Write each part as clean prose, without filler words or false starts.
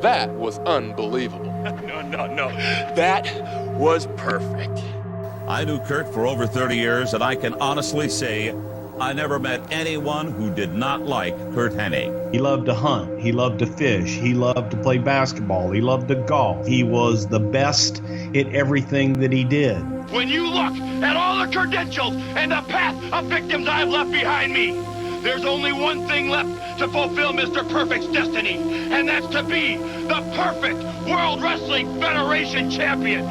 That was unbelievable. No. That was perfect. I knew Curt for over 30 years, and I can honestly say I never met anyone who did not like Curt Hennig. He loved to hunt. He loved to fish. He loved to play basketball. He loved to golf. He was the best at everything that he did. When you look at all the credentials and the path of victims I've left behind me, there's only one thing left to fulfill Mr. Perfect's destiny, and that's to be the perfect World Wrestling Federation champion.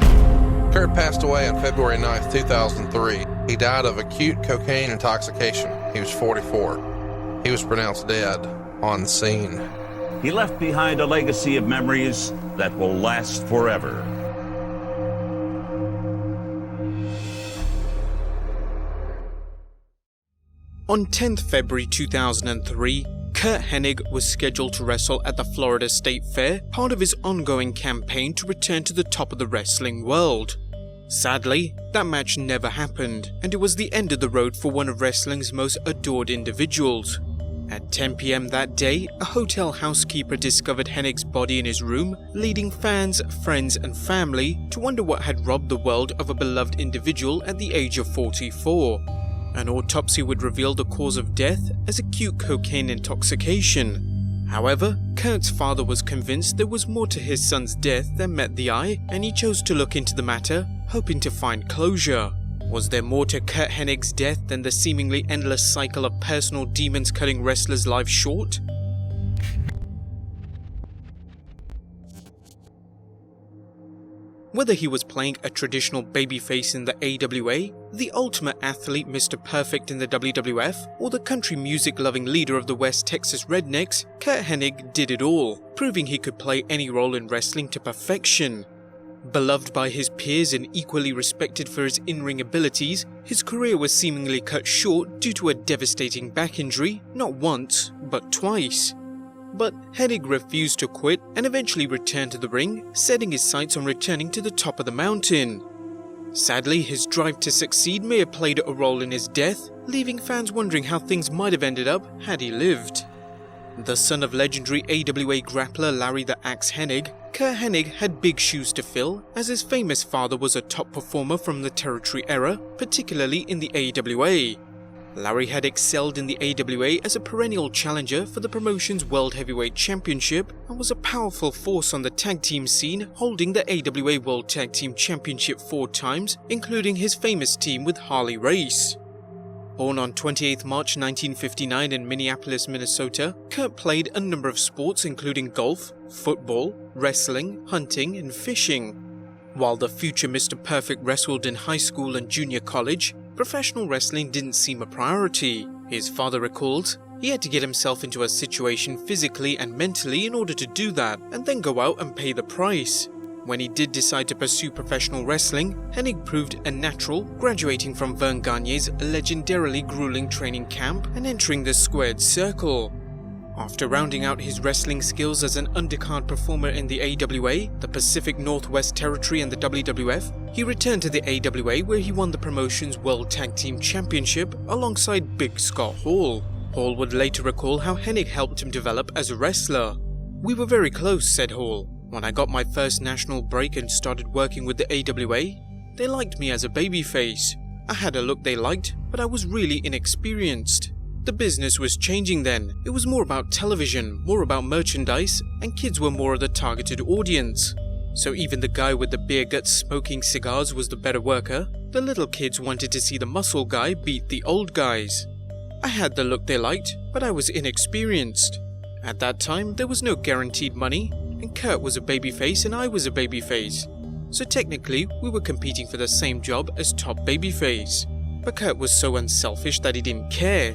Curt passed away on February 9th, 2003. He died of acute cocaine intoxication. He was 44. He was pronounced dead on scene. He left behind a legacy of memories that will last forever. On 10th February 2003, Curt Hennig was scheduled to wrestle at the Florida State Fair, part of his ongoing campaign to return to the top of the wrestling world. Sadly, that match never happened, and it was the end of the road for one of wrestling's most adored individuals. At 10 p.m. that day, a hotel housekeeper discovered Hennig's body in his room, leading fans, friends, and family to wonder what had robbed the world of a beloved individual at the age of 44. An autopsy would reveal the cause of death as acute cocaine intoxication. However, Curt's father was convinced there was more to his son's death than met the eye, and he chose to look into the matter, hoping to find closure. Was there more to Curt Hennig's death than the seemingly endless cycle of personal demons cutting wrestlers' lives short? Whether he was playing a traditional babyface in the AWA, the ultimate athlete Mr. Perfect in the WWF, or the country music-loving leader of the West Texas Rednecks, Curt Hennig did it all, proving he could play any role in wrestling to perfection. Beloved by his peers and equally respected for his in-ring abilities, his career was seemingly cut short due to a devastating back injury, not once, but twice. But Hennig refused to quit and eventually returned to the ring, setting his sights on returning to the top of the mountain. Sadly, his drive to succeed may have played a role in his death, leaving fans wondering how things might have ended up had he lived. The son of legendary AWA grappler Larry the Axe Hennig, Curt Hennig had big shoes to fill, as his famous father was a top performer from the Territory era, particularly in the AWA. Larry had excelled in the AWA as a perennial challenger for the promotion's World Heavyweight Championship and was a powerful force on the tag team scene, holding the AWA World Tag Team Championship 4 times, including his famous team with Harley Race. Born on 28 March 1959 in Minneapolis, Minnesota, Curt played a number of sports including golf, football, wrestling, hunting, and fishing. While the future Mr. Perfect wrestled in high school and junior college, professional wrestling didn't seem a priority. His father recalled, he had to get himself into a situation physically and mentally in order to do that, and then go out and pay the price. When he did decide to pursue professional wrestling, Hennig proved a natural, graduating from Vern Gagne's legendarily grueling training camp and entering the squared circle. After rounding out his wrestling skills as an undercard performer in the AWA, the Pacific Northwest Territory and the WWF, he returned to the AWA where he won the promotion's World Tag Team Championship alongside Big Scott Hall. Hall would later recall how Hennig helped him develop as a wrestler. "We were very close," said Hall. "When I got my first national break and started working with the AWA, they liked me as a babyface. I had a look they liked, but I was really inexperienced. The business was changing then. It was more about television, more about merchandise, and kids were more of the targeted audience. So even the guy with the beer guts smoking cigars was the better worker. The little kids wanted to see the muscle guy beat the old guys. I had the look they liked, but I was inexperienced. At that time, there was no guaranteed money, and Curt was a babyface and I was a babyface. So technically, we were competing for the same job as top babyface. But Curt was so unselfish that he didn't care.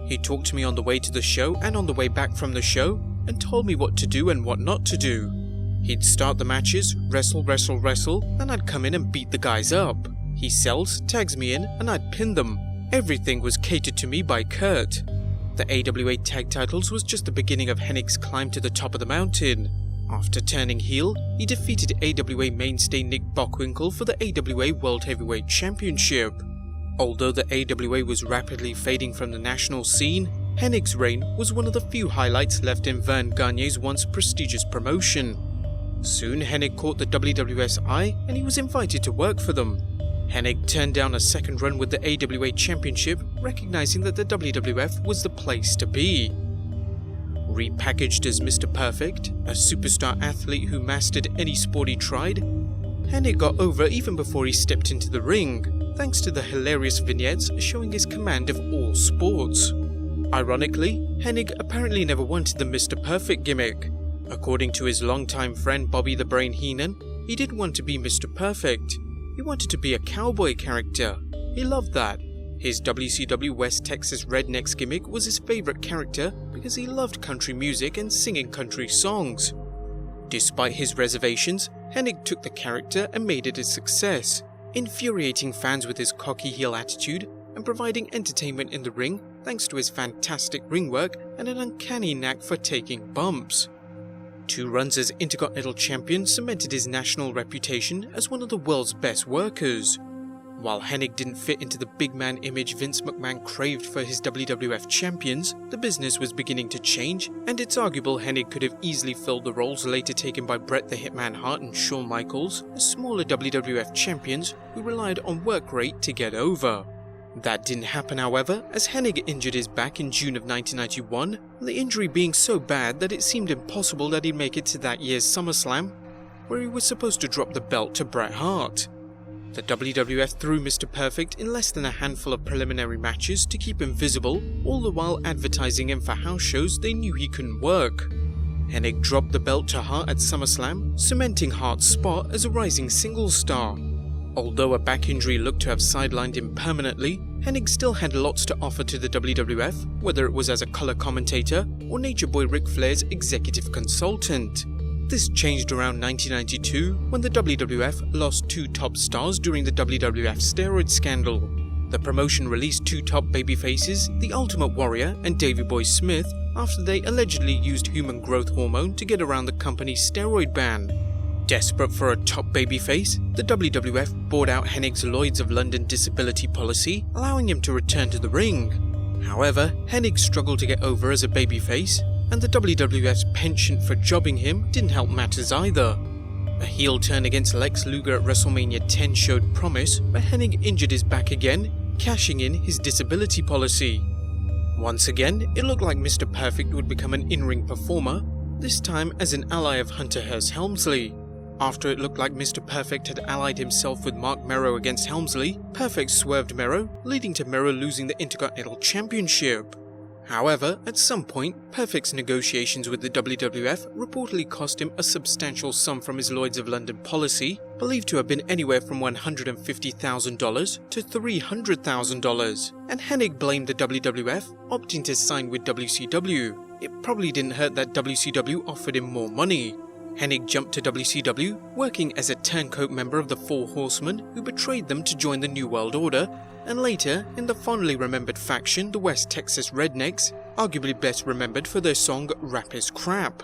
He talked to me on the way to the show and on the way back from the show, and told me what to do and what not to do. He'd start the matches, wrestle, and I'd come in and beat the guys up. He sells, tags me in, and I'd pin them. Everything was catered to me by Curt. The AWA tag titles was just the beginning of Hennig's climb to the top of the mountain. After turning heel, he defeated AWA mainstay Nick Bockwinkel for the AWA World Heavyweight Championship. Although the AWA was rapidly fading from the national scene, Hennig's reign was one of the few highlights left in Vern Gagne's once prestigious promotion. Soon Hennig caught the WWF's eye and he was invited to work for them. Hennig turned down a second run with the AWA Championship, recognizing that the WWF was the place to be. Repackaged as Mr. Perfect, a superstar athlete who mastered any sport he tried, Hennig got over even before he stepped into the ring, thanks to the hilarious vignettes showing his command of all sports. Ironically, Hennig apparently never wanted the Mr. Perfect gimmick. According to his longtime friend Bobby the Brain Heenan, he didn't want to be Mr. Perfect. He wanted to be a cowboy character. He loved that. His WCW West Texas Rednecks gimmick was his favorite character because he loved country music and singing country songs. Despite his reservations, Hennig took the character and made it a success, infuriating fans with his cocky heel attitude and providing entertainment in the ring thanks to his fantastic ring work and an uncanny knack for taking bumps. 2 runs as Intercontinental Champion cemented his national reputation as one of the world's best workers. While Hennig didn't fit into the big man image Vince McMahon craved for his WWF champions, the business was beginning to change, and it's arguable Hennig could have easily filled the roles later taken by Bret the Hitman Hart and Shawn Michaels as smaller WWF champions who relied on work rate to get over. That didn't happen, however, as Hennig injured his back in June of 1991, the injury being so bad that it seemed impossible that he'd make it to that year's SummerSlam, where he was supposed to drop the belt to Bret Hart. The WWF threw Mr. Perfect in less than a handful of preliminary matches to keep him visible, all the while advertising him for house shows they knew he couldn't work. Hennig dropped the belt to Hart at SummerSlam, cementing Hart's spot as a rising singles star. Although a back injury looked to have sidelined him permanently, Hennig still had lots to offer to the WWF, whether it was as a color commentator or Nature Boy Ric Flair's executive consultant. This changed around 1992 when the WWF lost 2 top stars during the WWF steroid scandal. The promotion released 2 top babyfaces, The Ultimate Warrior and Davey Boy Smith, after they allegedly used human growth hormone to get around the company's steroid ban. Desperate for a top babyface, the WWF bought out Hennig's Lloyds of London disability policy, allowing him to return to the ring. However, Hennig struggled to get over as a babyface, and the WWF's penchant for jobbing him didn't help matters either. A heel turn against Lex Luger at WrestleMania 10 showed promise, but Hennig injured his back again, cashing in his disability policy. Once again, it looked like Mr. Perfect would become an in-ring performer, this time as an ally of Hunter Hearst Helmsley. After it looked like Mr. Perfect had allied himself with Mark Merrow against Helmsley, Perfect swerved Merrow, leading to Merrow losing the Intercontinental Championship. However, at some point, Perfect's negotiations with the WWF reportedly cost him a substantial sum from his Lloyds of London policy, believed to have been anywhere from $150,000 to $300,000, and Hennig blamed the WWF, opting to sign with WCW. It probably didn't hurt that WCW offered him more money. Hennig jumped to WCW, working as a turncoat member of the Four Horsemen who betrayed them to join the New World Order, and later in the fondly remembered faction, the West Texas Rednecks, arguably best remembered for their song Rap is Crap.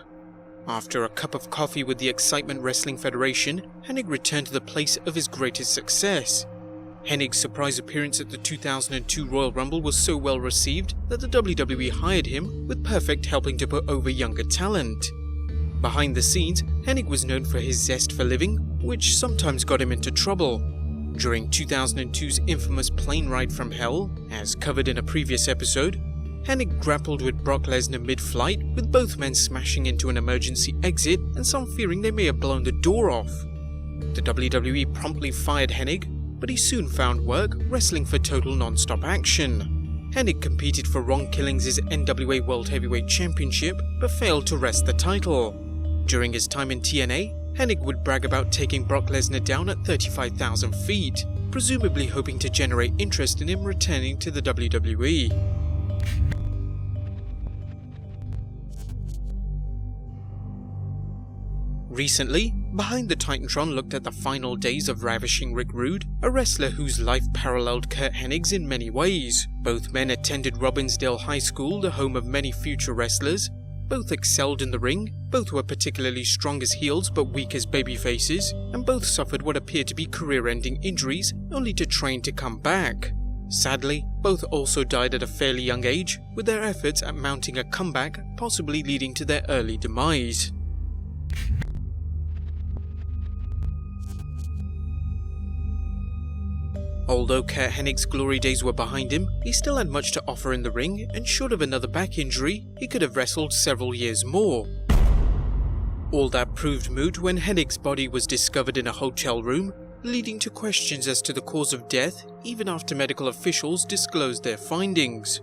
After a cup of coffee with the Excitement Wrestling Federation, Hennig returned to the place of his greatest success. Hennig's surprise appearance at the 2002 Royal Rumble was so well received that the WWE hired him, with Perfect helping to put over younger talent. Behind the scenes, Hennig was known for his zest for living, which sometimes got him into trouble. During 2002's infamous plane ride from hell, as covered in a previous episode, Hennig grappled with Brock Lesnar mid-flight, with both men smashing into an emergency exit and some fearing they may have blown the door off. The WWE promptly fired Hennig, but he soon found work wrestling for Total Non-Stop Action. Hennig competed for Ron Killings' NWA World Heavyweight Championship, but failed to wrest the title. During his time in TNA, Hennig would brag about taking Brock Lesnar down at 35,000 feet, presumably hoping to generate interest in him returning to the WWE. Recently, Behind the Titantron looked at the final days of Ravishing Rick Rude, a wrestler whose life paralleled Curt Hennig's in many ways. Both men attended Robbinsdale High School, the home of many future wrestlers. Both excelled in the ring, both were particularly strong as heels but weak as babyfaces, and both suffered what appeared to be career-ending injuries, only to train to come back. Sadly, both also died at a fairly young age, with their efforts at mounting a comeback possibly leading to their early demise. Although Curt Hennig's glory days were behind him, he still had much to offer in the ring, and short of another back injury, he could have wrestled several years more. All that proved moot when Hennig's body was discovered in a hotel room, leading to questions as to the cause of death even after medical officials disclosed their findings.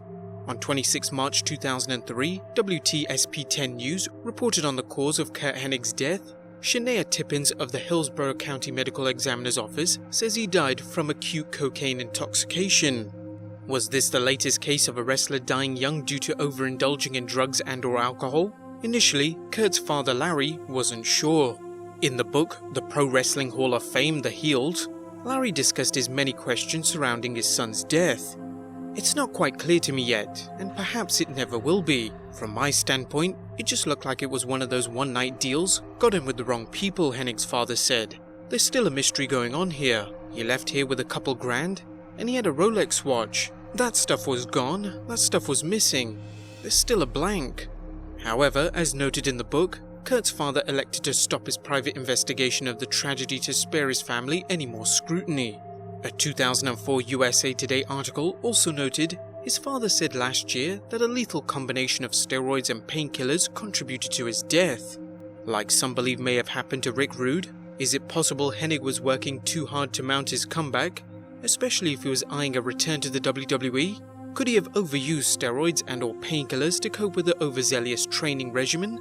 On 26 March 2003, WTSP-10 News reported on the cause of Curt Hennig's death. Shania Tippins of the Hillsborough County Medical Examiner's Office says he died from acute cocaine intoxication. Was this the latest case of a wrestler dying young due to overindulging in drugs and/or alcohol? Initially, Curt's father Larry wasn't sure. In the book, The Pro Wrestling Hall of Fame, The Healed, Larry discussed his many questions surrounding his son's death. It's not quite clear to me yet, and perhaps it never will be. From my standpoint, it just looked like it was one of those one-night deals. Got in with the wrong people, Hennig's father said. There's still a mystery going on here. He left here with a couple grand, and he had a Rolex watch. That stuff was gone, that stuff was missing. There's still a blank. However, as noted in the book, Curt's father elected to stop his private investigation of the tragedy to spare his family any more scrutiny. A 2004 USA Today article also noted his father said last year that a lethal combination of steroids and painkillers contributed to his death. Like some believe may have happened to Rick Rude, is it possible Hennig was working too hard to mount his comeback, especially if he was eyeing a return to the WWE? Could he have overused steroids and/or painkillers to cope with the overzealous training regimen?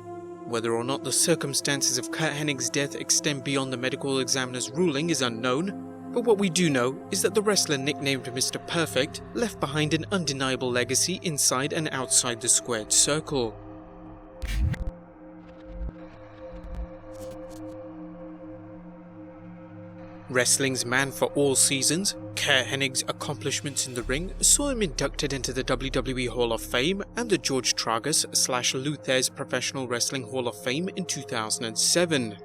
Whether or not the circumstances of Curt Hennig's death extend beyond the medical examiner's ruling is unknown, but what we do know is that the wrestler nicknamed Mr. Perfect left behind an undeniable legacy inside and outside the squared circle. Wrestling's man for all seasons, Curt Hennig's accomplishments in the ring saw him inducted into the WWE Hall of Fame and the George Tragus/Luther's Professional Wrestling Hall of Fame in 2007.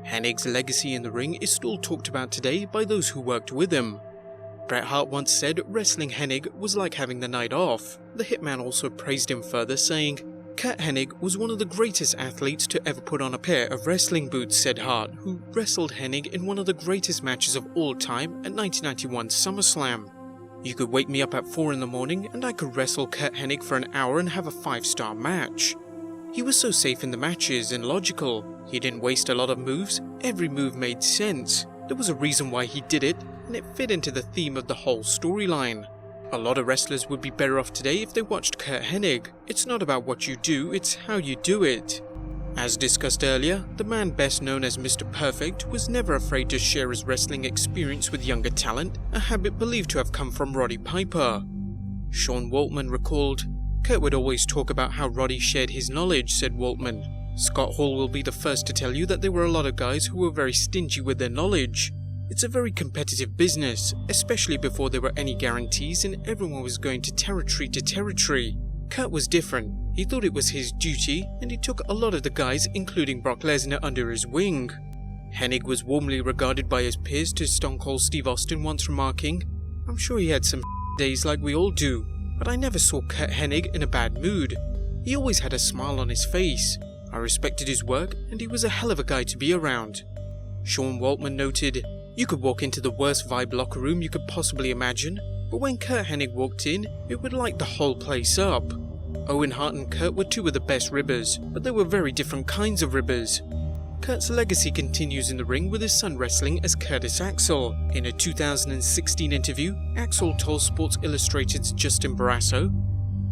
Hennig's legacy in the ring is still talked about today by those who worked with him. Bret Hart once said wrestling Hennig was like having the night off. The Hitman also praised him further, saying, "Curt Hennig was one of the greatest athletes to ever put on a pair of wrestling boots," said Hart, who wrestled Hennig in one of the greatest matches of all time at 1991 SummerSlam. "You could wake me up at 4 in the morning and I could wrestle Curt Hennig for an hour and have a 5-star match. He was so safe in the matches and logical. He didn't waste a lot of moves. Every move made sense. There was a reason why he did it, and it fit into the theme of the whole storyline. A lot of wrestlers would be better off today if they watched Curt Hennig. It's not about what you do, it's how you do it." As discussed earlier, the man best known as Mr. Perfect was never afraid to share his wrestling experience with younger talent, a habit believed to have come from Roddy Piper. Sean Waltman recalled, "Curt would always talk about how Roddy shared his knowledge," said Waltman. "Scott Hall will be the first to tell you that there were a lot of guys who were very stingy with their knowledge. It's a very competitive business, especially before there were any guarantees and everyone was going to territory. Curt was different. He thought it was his duty, and he took a lot of the guys, including Brock Lesnar, under his wing." Hennig was warmly regarded by his peers, to Stone Cold Steve Austin once remarking, "I'm sure he had some days like we all do, but I never saw Curt Hennig in a bad mood. He always had a smile on his face. I respected his work, and he was a hell of a guy to be around." Sean Waltman noted, "You could walk into the worst vibe locker room you could possibly imagine, but when Curt Hennig walked in, it would light the whole place up. Owen Hart and Curt were two of the best ribbers, but they were very different kinds of ribbers." Curt's legacy continues in the ring with his son wrestling as Curtis Axel. In a 2016 interview, Axel told Sports Illustrated's Justin Barrasso,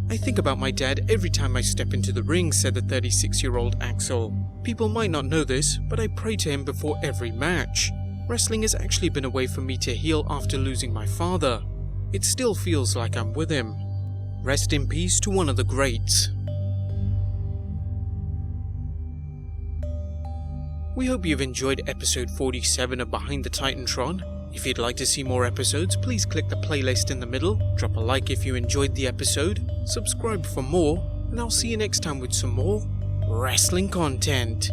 "I think about my dad every time I step into the ring," said the 36-year-old Axel. "People might not know this, but I pray to him before every match. Wrestling has actually been a way for me to heal after losing my father. It still feels like I'm with him." Rest in peace to one of the greats. We hope you've enjoyed episode 47 of Behind the Titantron. If you'd like to see more episodes, please click the playlist in the middle, drop a like if you enjoyed the episode, subscribe for more, and I'll see you next time with some more wrestling content.